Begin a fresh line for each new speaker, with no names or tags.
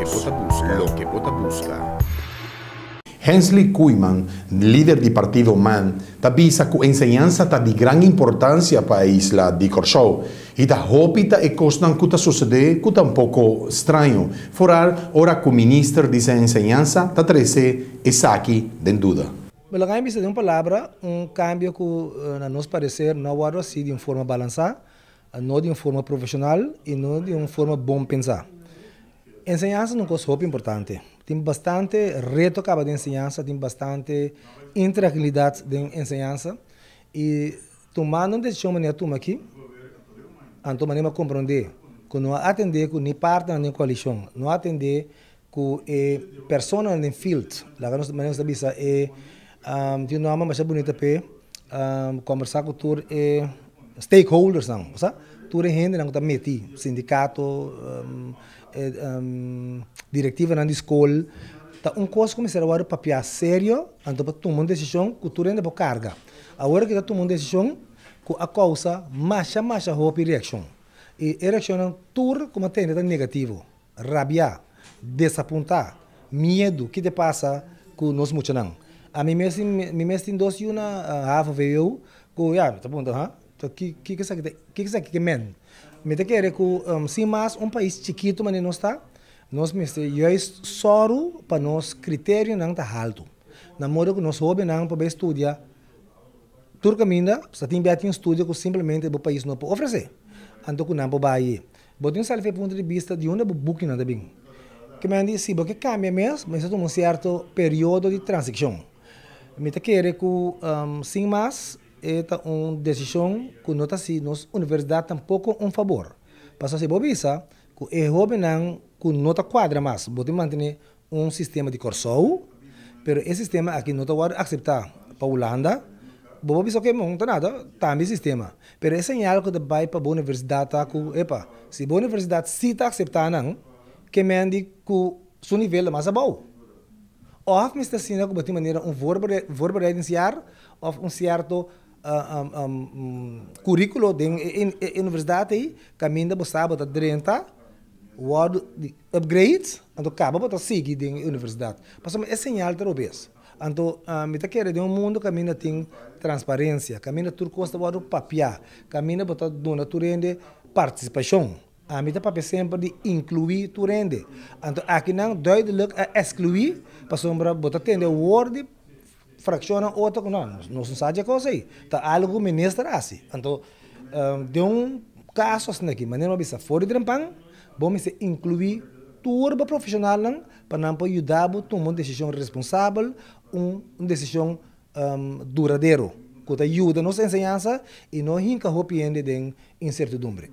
Lo que vota busca.
Hensley Koeman, líder do partido MAN, avisa que a enseñanza está de grande importância para a isla de Corsou e da hopita e costan que sucede que está um pouco estranho. Forar, ora que o ministro de enseñanza está trece e saque de dúvida.
Pela ganha de uma palavra, cambio que, na nosso parecer, não é assim de uma forma balançada, não de uma forma profissional e não de uma forma bom pensar. Enseñança é uma coisa muito importante. Tem bastante reto acaba de enseñança, tem bastante intranquilidade de enseñança e tomando uma decisão maneira toma aqui, então maneira compreender que não atender que nem parte da coalição, não atender que pessoa no field, lá que nós maneira sabia é de uma forma mais bonita para conversar com todos stakeholders não, sabe? Toda a gente não está meti, sindicato, diretiva na escola, tá coisa começar agora papel sério, então para tomar uma decisão que tu rende para carga. Agora que está tomando uma decisão, que a causa mais hope reaction. E a reação tudo como tem negativo, rabia, desapontar, medo, que te passa com nós muito não. A mim mesmo tem dois uma veio, que já tá bom, tá? Que é que men? Me te quer que se mais país chiquito mas não está, nós mesmo soro para nós critério não tá alto. Na modo que nós hobby não para estudar, tudo caminho, se tem bem estúdio que simplesmente o país não pode oferecer. Então que não pode bair. Botem só do ponto de vista de onde o booking não bem. Que me diz se porque cambia mesmo, mas é um certo período de transição. Me te quer que sem mais é uma decisão que não está assim, nossa universidade tampouco um favor. Para se bobisa, que é hobby não que não está quadra mais, pode manter um sistema de Corsou, mas esse sistema aqui não está aceitar para a Holanda, bobisa que não está nada, também sistema. Mas é sinal que vai para a universidade que epa, se a universidade se está aceitando, que me diz que o nível é mais bom. Ou me está sendo que de maneira um verbalidade ou um certo currículo da universidade caminha para sábado da 30 word upgrade então acaba para seguir da universidade passamos é sinal de robês então me tá querendo de um mundo caminha tem transparência caminha tudo costa o papel caminha para dona tu rende participação a mim tá papel sempre de incluir tu rende então aqui não duidelijk excluir passamos para ter o word fracciona outra não sabe a coisa aí tá algo ministro assim então de caso assim aqui maneira bisa fora de rampang vamos incluir turba profissional não para não ajudar a tomar uma decisão responsável uma decisão duradoura que ajuda nossa ensinança e não hinca hopiende de incertidumbre.